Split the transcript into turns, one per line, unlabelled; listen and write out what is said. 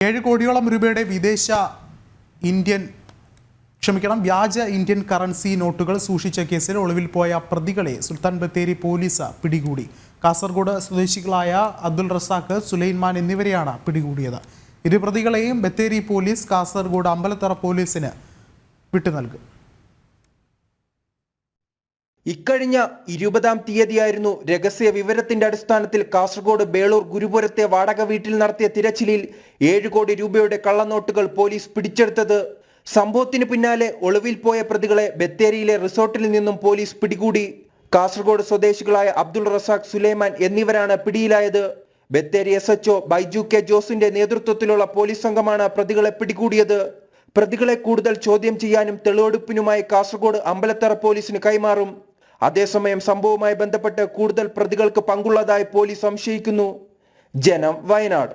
7 കോടിയോളം രൂപയുടെ വ്യാജ ഇന്ത്യൻ കറൻസി നോട്ടുകൾ സൂക്ഷിച്ച കേസിൽ ഒളിവിൽ പോയ പ്രതികളെ സുൽത്താൻ ബത്തേരി പോലീസ് പിടികൂടി. കാസർഗോഡ് സ്വദേശികളായ അബ്ദുൾ റസാഖ്, സുലൈമാൻ എന്നിവരെയാണ് പിടികൂടിയത്. ഇരു പ്രതികളെയും ബത്തേരി പോലീസ് കാസർഗോഡ് അമ്പലത്തറ പോലീസിന് വിട്ടു നൽകും.
ഇക്കഴിഞ്ഞ 20-ാം തീയതിയായിരുന്നു രഹസ്യ വിവരത്തിന്റെ അടിസ്ഥാനത്തിൽ കാസർഗോഡ് ബേളൂർ ഗുരുപുരത്തെ വാടക വീട്ടിൽ നടത്തിയ തിരച്ചിലിൽ 7 കോടി രൂപയുടെ കള്ളനോട്ടുകൾ പോലീസ് പിടിച്ചെടുത്തത്. സംഭവത്തിന് പിന്നാലെ ഒളിവിൽ പോയ പ്രതികളെ ബത്തേരിയിലെ റിസോർട്ടിൽ നിന്നും പോലീസ് പിടികൂടി. കാസർഗോഡ് സ്വദേശികളായ അബ്ദുൾ റസാഖ്, സുലൈമാൻ എന്നിവരാണ് പിടിയിലായത്. ബത്തേരി SHO ബൈജു കെ ജോസിന്റെ നേതൃത്വത്തിലുള്ള പോലീസ് സംഘമാണ് പ്രതികളെ പിടികൂടിയത്. പ്രതികളെ കൂടുതൽ ചോദ്യം ചെയ്യാനും തെളിവെടുപ്പിനുമായി കാസർഗോഡ് അമ്പലത്തറ പോലീസിന് കൈമാറും. അതേസമയം സംഭവവുമായി ബന്ധപ്പെട്ട് കൂടുതൽ പ്രതികൾക്ക് പങ്കുള്ളതായി പോലീസ് സംശയിക്കുന്നു. ജനം, വയനാട്.